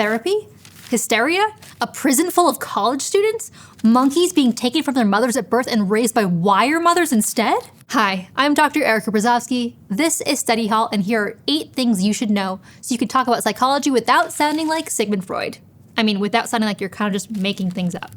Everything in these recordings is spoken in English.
Therapy? Hysteria? A prison full of college students? Monkeys being taken from their mothers at birth and raised by wire mothers instead? Hi, I'm Dr. Erica Brzozowski. This is Study Hall, and here are 8 things you should know so you can talk about psychology without sounding like Sigmund Freud. I mean, without sounding like you're kind of just making things up.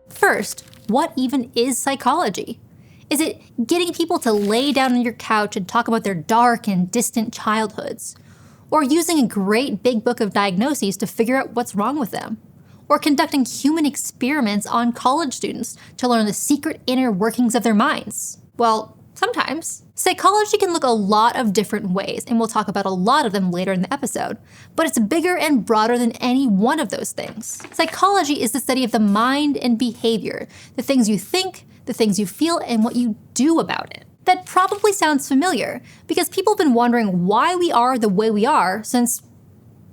First, what even is psychology? Is it getting people to lay down on your couch and talk about their dark and distant childhoods? Or using a great big book of diagnoses to figure out what's wrong with them? Or conducting human experiments on college students to learn the secret inner workings of their minds? Well, sometimes. Psychology can look a lot of different ways, and we'll talk about a lot of them later in the episode, but it's bigger and broader than any one of those things. Psychology is the study of the mind and behavior, the things you think, the things you feel, and what you do about it. That probably sounds familiar, because people have been wondering why we are the way we are since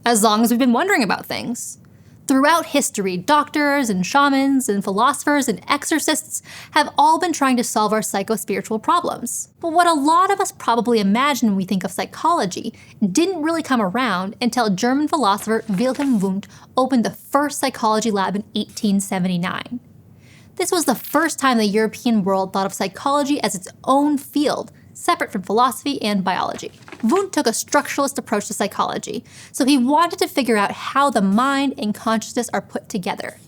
as long as we've been wondering about things. Throughout history, doctors and shamans and philosophers and exorcists have all been trying to solve our psycho-spiritual problems. But what a lot of us probably imagine when we think of psychology didn't really come around until German philosopher Wilhelm Wundt opened the first psychology lab in 1879. This was the first time the European world thought of psychology as its own field, separate from philosophy and biology. Wundt took a structuralist approach to psychology, so he wanted to figure out how the mind and consciousness are put together.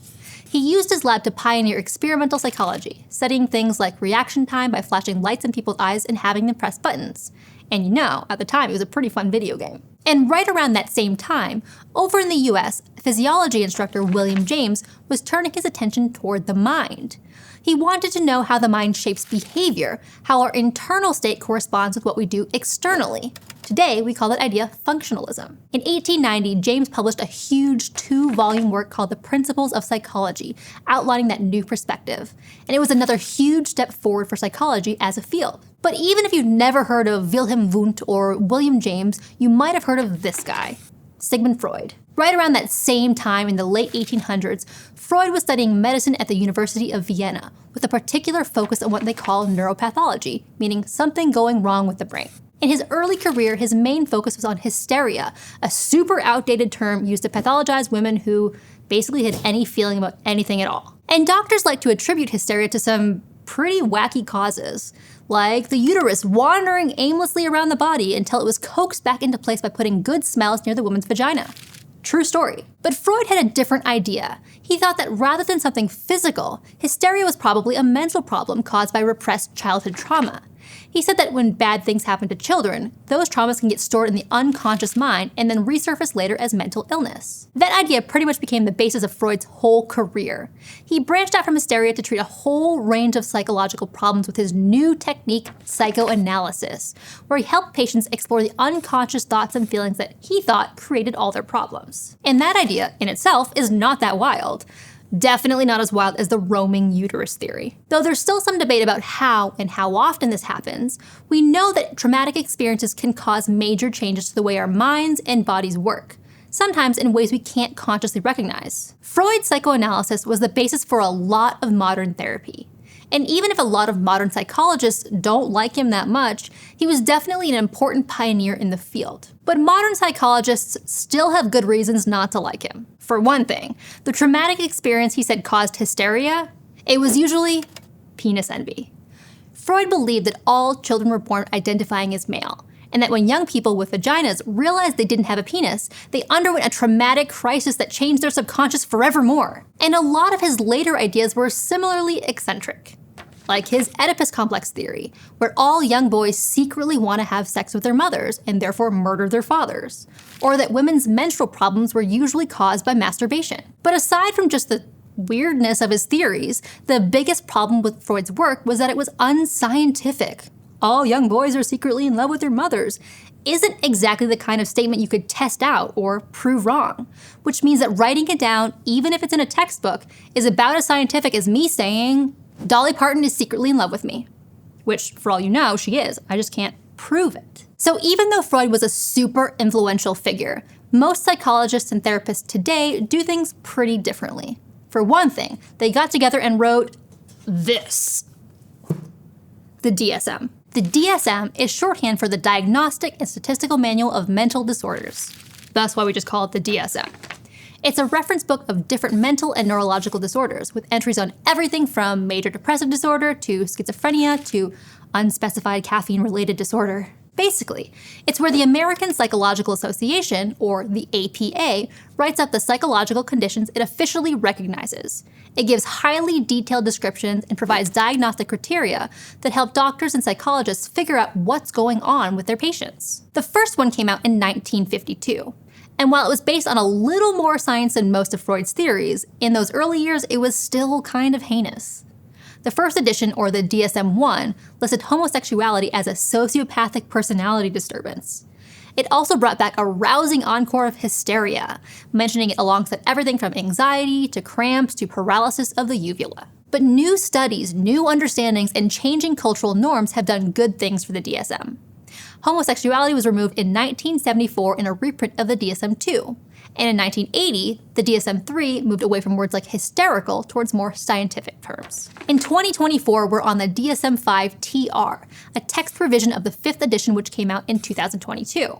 He used his lab to pioneer experimental psychology, studying things like reaction time by flashing lights in people's eyes and having them press buttons. And at the time, it was a pretty fun video game. And right around that same time, over in the US, physiology instructor William James was turning his attention toward the mind. He wanted to know how the mind shapes behavior, how our internal state corresponds with what we do externally. Today, we call that idea functionalism. In 1890, James published a huge 2-volume work called The Principles of Psychology, outlining that new perspective. And it was another huge step forward for psychology as a field. But even if you've never heard of Wilhelm Wundt or William James, you might have heard of this guy, Sigmund Freud. Right around that same time in the late 1800s, Freud was studying medicine at the University of Vienna, with a particular focus on what they call neuropathology, meaning something going wrong with the brain. In his early career, his main focus was on hysteria, a super outdated term used to pathologize women who basically had any feeling about anything at all. And doctors like to attribute hysteria to some pretty wacky causes, like the uterus wandering aimlessly around the body until it was coaxed back into place by putting good smells near the woman's vagina. True story. But Freud had a different idea. He thought that rather than something physical, hysteria was probably a mental problem caused by repressed childhood trauma. He said that when bad things happen to children, those traumas can get stored in the unconscious mind and then resurface later as mental illness. That idea pretty much became the basis of Freud's whole career. He branched out from hysteria to treat a whole range of psychological problems with his new technique, psychoanalysis, where he helped patients explore the unconscious thoughts and feelings that he thought created all their problems. And that idea, in itself, is not that wild. Definitely not as wild as the roaming uterus theory. Though there's still some debate about how and how often this happens, we know that traumatic experiences can cause major changes to the way our minds and bodies work, sometimes in ways we can't consciously recognize. Freud's psychoanalysis was the basis for a lot of modern therapy. And even if a lot of modern psychologists don't like him that much, he was definitely an important pioneer in the field. But modern psychologists still have good reasons not to like him. For one thing, the traumatic experience he said caused hysteria, it was usually penis envy. Freud believed that all children were born identifying as male, and that when young people with vaginas realized they didn't have a penis, they underwent a traumatic crisis that changed their subconscious forevermore. And a lot of his later ideas were similarly eccentric. Like his Oedipus complex theory, where all young boys secretly want to have sex with their mothers and therefore murder their fathers. Or that women's menstrual problems were usually caused by masturbation. But aside from just the weirdness of his theories, the biggest problem with Freud's work was that it was unscientific. All young boys are secretly in love with their mothers isn't exactly the kind of statement you could test out or prove wrong, which means that writing it down, even if it's in a textbook, is about as scientific as me saying, Dolly Parton is secretly in love with me. Which, for all you know, she is. I just can't prove it. So even though Freud was a super influential figure, most psychologists and therapists today do things pretty differently. For one thing, they got together and wrote this. the DSM. The DSM is shorthand for the Diagnostic and Statistical Manual of Mental Disorders. That's why we just call it the DSM. It's a reference book of different mental and neurological disorders with entries on everything from major depressive disorder to schizophrenia to unspecified caffeine-related disorder. Basically, it's where the American Psychological Association, or the APA, writes up the psychological conditions it officially recognizes. It gives highly detailed descriptions and provides diagnostic criteria that help doctors and psychologists figure out what's going on with their patients. The first one came out in 1952. And while it was based on a little more science than most of Freud's theories, in those early years it was still kind of heinous. The first edition, or the DSM-1, listed homosexuality as a sociopathic personality disturbance. It also brought back a rousing encore of hysteria, mentioning it alongside everything from anxiety to cramps to paralysis of the uvula. But new studies, new understandings, and changing cultural norms have done good things for the DSM. Homosexuality was removed in 1974 in a reprint of the DSM-2. And in 1980, the DSM-3 moved away from words like hysterical towards more scientific terms. In 2024, we're on the DSM-5-TR, a text revision of the 5th edition which came out in 2022.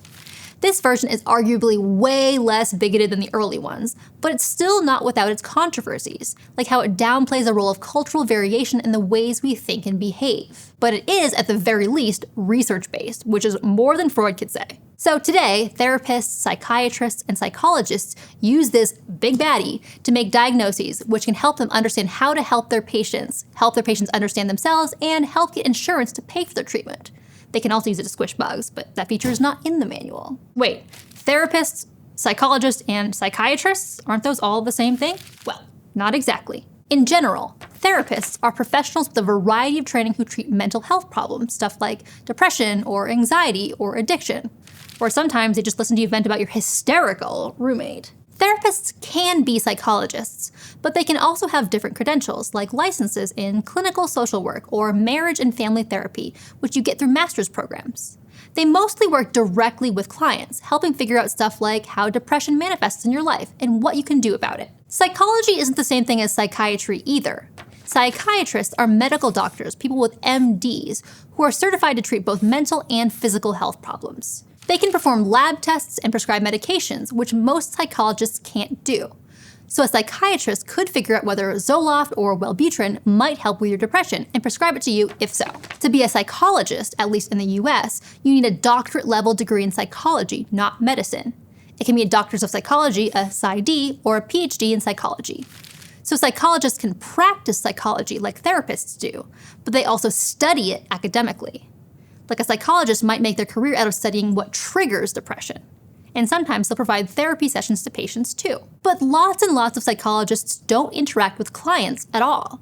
This version is arguably way less bigoted than the early ones, but it's still not without its controversies, like how it downplays the role of cultural variation in the ways we think and behave. But it is, at the very least, research-based, which is more than Freud could say. So today, therapists, psychiatrists, and psychologists use this big baddie to make diagnoses which can help them understand how to help their patients understand themselves, and help get insurance to pay for their treatment. They can also use it to squish bugs, but that feature is not in the manual. Wait, therapists, psychologists, and psychiatrists, aren't those all the same thing? Well, not exactly. In general, therapists are professionals with a variety of training who treat mental health problems, stuff like depression or anxiety or addiction. Or sometimes they just listen to you vent about your hysterical roommate. Therapists can be psychologists, but they can also have different credentials, like licenses in clinical social work or marriage and family therapy, which you get through master's programs. They mostly work directly with clients, helping figure out stuff like how depression manifests in your life and what you can do about it. Psychology isn't the same thing as psychiatry either. Psychiatrists are medical doctors, people with MDs, who are certified to treat both mental and physical health problems. They can perform lab tests and prescribe medications, which most psychologists can't do. So a psychiatrist could figure out whether Zoloft or Wellbutrin might help with your depression and prescribe it to you if so. To be a psychologist, at least in the US, you need a doctorate-level degree in psychology, not medicine. It can be a doctor's of psychology, a Psy.D, or a PhD in psychology. So psychologists can practice psychology like therapists do, but they also study it academically. Like a psychologist might make their career out of studying what triggers depression. And sometimes they'll provide therapy sessions to patients too. But lots and lots of psychologists don't interact with clients at all.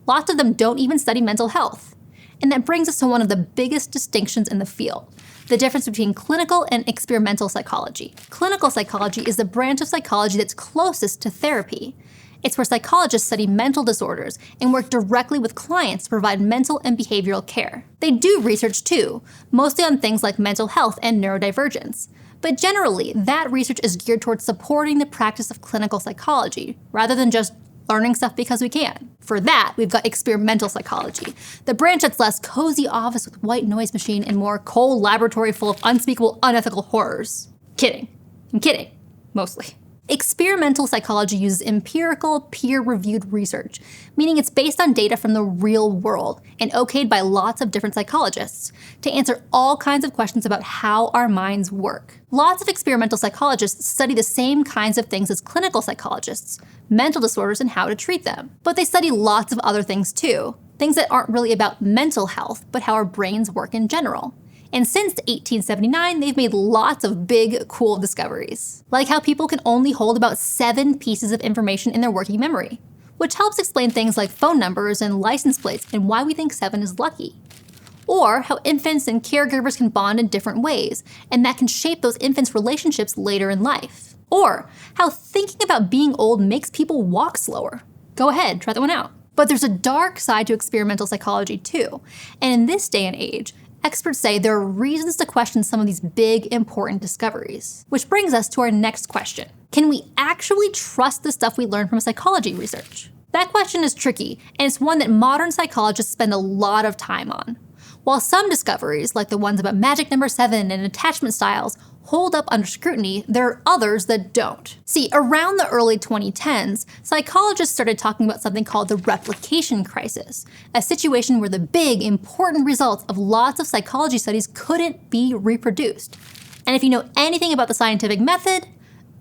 Lots of them don't even study mental health. And that brings us to one of the biggest distinctions in the field, the difference between clinical and experimental psychology. Clinical psychology is the branch of psychology that's closest to therapy. It's where psychologists study mental disorders and work directly with clients to provide mental and behavioral care. They do research too, mostly on things like mental health and neurodivergence. But generally, that research is geared towards supporting the practice of clinical psychology, rather than just learning stuff because we can. For that, we've got experimental psychology, the branch that's less cozy office with white noise machine and more cold laboratory full of unspeakable, unethical horrors. Kidding. I'm kidding. Mostly. Experimental psychology uses empirical, peer-reviewed research, meaning it's based on data from the real world and okayed by lots of different psychologists to answer all kinds of questions about how our minds work. Lots of experimental psychologists study the same kinds of things as clinical psychologists, mental disorders and how to treat them. But they study lots of other things too, things that aren't really about mental health, but how our brains work in general. And since 1879, they've made lots of big, cool discoveries. Like how people can only hold about 7 pieces of information in their working memory, which helps explain things like phone numbers and license plates and why we think 7 is lucky. Or how infants and caregivers can bond in different ways, and that can shape those infants' relationships later in life. Or how thinking about being old makes people walk slower. Go ahead, try that one out. But there's a dark side to experimental psychology too, and in this day and age, experts say there are reasons to question some of these big, important discoveries. Which brings us to our next question. Can we actually trust the stuff we learn from psychology research? That question is tricky, and it's one that modern psychologists spend a lot of time on. while some discoveries, like the ones about magic number 7 and attachment styles, hold up under scrutiny, there are others that don't. See, around the early 2010s, psychologists started talking about something called the replication crisis, a situation where the big, important results of lots of psychology studies couldn't be reproduced. And if you know anything about the scientific method,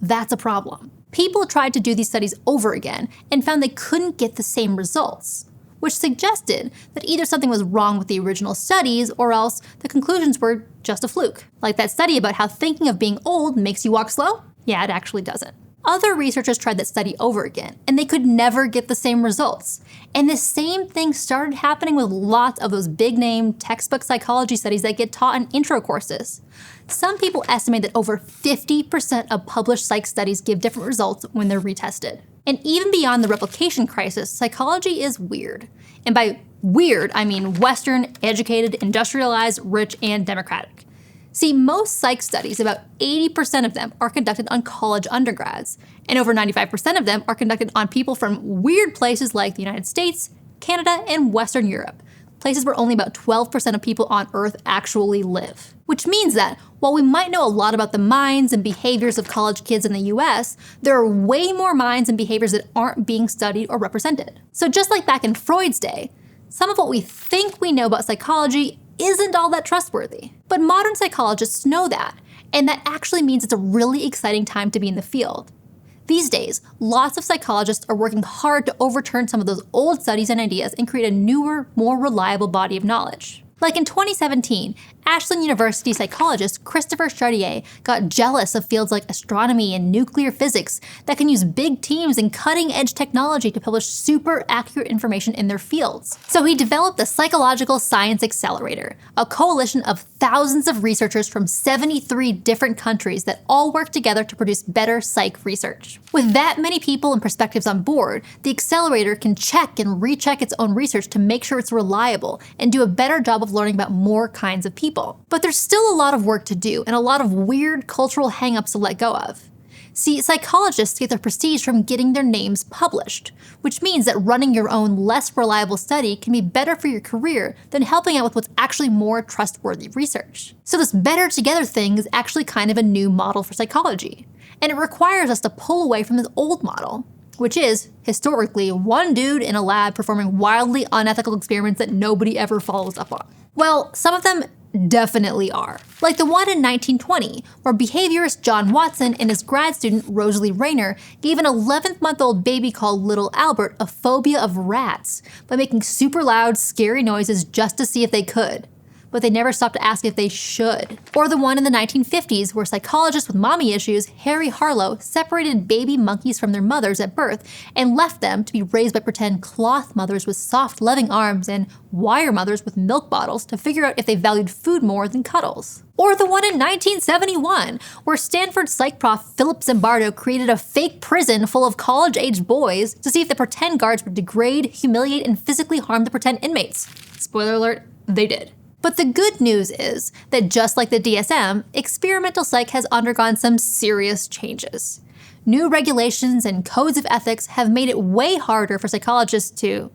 that's a problem. People tried to do these studies over again and found they couldn't get the same results, which suggested that either something was wrong with the original studies or else the conclusions were just a fluke. Like that study about how thinking of being old makes you walk slow? Yeah, it actually doesn't. Other researchers tried that study over again, and they could never get the same results. And the same thing started happening with lots of those big-name textbook psychology studies that get taught in intro courses. Some people estimate that over 50% of published psych studies give different results when they're retested. And even beyond the replication crisis, psychology is weird. And by weird, I mean Western, educated, industrialized, rich, and democratic. See, most psych studies, about 80% of them, are conducted on college undergrads, and over 95% of them are conducted on people from weird places like the United States, Canada, and Western Europe, places where only about 12% of people on Earth actually live. Which means that, while we might know a lot about the minds and behaviors of college kids in the US, there are way more minds and behaviors that aren't being studied or represented. So just like back in Freud's day, some of what we think we know about psychology isn't all that trustworthy. But modern psychologists know that, and that actually means it's a really exciting time to be in the field. These days, lots of psychologists are working hard to overturn some of those old studies and ideas and create a newer, more reliable body of knowledge. Like in 2017, Ashland University psychologist Christopher Stradier got jealous of fields like astronomy and nuclear physics that can use big teams and cutting-edge technology to publish super accurate information in their fields. So he developed the Psychological Science Accelerator, a coalition of thousands of researchers from 73 different countries that all work together to produce better psych research. With that many people and perspectives on board, the accelerator can check and recheck its own research to make sure it's reliable and do a better job of learning about more kinds of people. But there's still a lot of work to do and a lot of weird cultural hang-ups to let go of. See, psychologists get their prestige from getting their names published, which means that running your own less reliable study can be better for your career than helping out with what's actually more trustworthy research. So this better together thing is actually kind of a new model for psychology, and it requires us to pull away from this old model, which is, historically, one dude in a lab performing wildly unethical experiments that nobody ever follows up on. Well, some of them definitely are. Like the one in 1920, where behaviorist John Watson and his grad student Rosalie Rayner gave an 11-month-old baby called Little Albert a phobia of rats by making super loud, scary noises just to see if they could. But they never stopped to ask if they should. Or the one in the 1950s where psychologist with mommy issues, Harry Harlow, separated baby monkeys from their mothers at birth and left them to be raised by pretend cloth mothers with soft, loving arms and wire mothers with milk bottles to figure out if they valued food more than cuddles. Or the one in 1971, where Stanford psych prof Philip Zimbardo created a fake prison full of college-aged boys to see if the pretend guards would degrade, humiliate, and physically harm the pretend inmates. Spoiler alert, they did. But the good news is that just like the DSM, experimental psych has undergone some serious changes. New regulations and codes of ethics have made it way harder for psychologists to,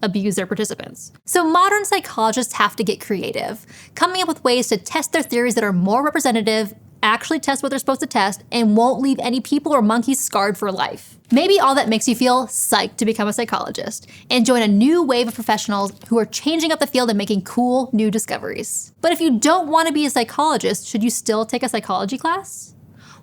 abuse their participants. So modern psychologists have to get creative, coming up with ways to test their theories that are more representative, actually test what they're supposed to test, and won't leave any people or monkeys scarred for life. Maybe all that makes you feel psyched to become a psychologist and join a new wave of professionals who are changing up the field and making cool new discoveries. But if you don't want to be a psychologist, should you still take a psychology class?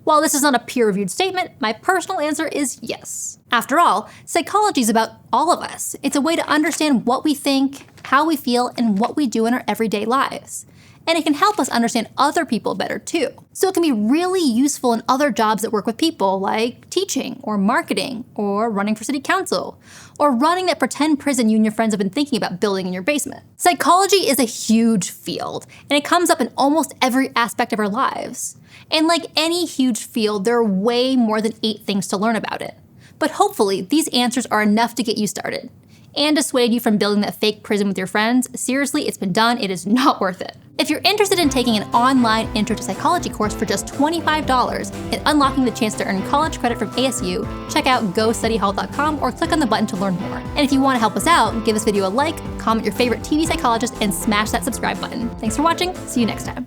While this is not a peer-reviewed statement, my personal answer is yes. After all, psychology is about all of us. It's a way to understand what we think, how we feel, and what we do in our everyday lives. And it can help us understand other people better too. So it can be really useful in other jobs that work with people, like teaching, or marketing, or running for city council, or running that pretend prison you and your friends have been thinking about building in your basement. Psychology is a huge field, and it comes up in almost every aspect of our lives. And like any huge field, there are way more than 8 things to learn about it. But hopefully, these answers are enough to get you started and dissuade you from building that fake prison with your friends. Seriously, it's been done. It is not worth it. If you're interested in taking an online Intro to Psychology course for just $25 and unlocking the chance to earn college credit from ASU, check out GoStudyHall.com or click on the button to learn more. And if you want to help us out, give this video a like, comment your favorite TV psychologist, and smash that subscribe button. Thanks for watching. See you next time.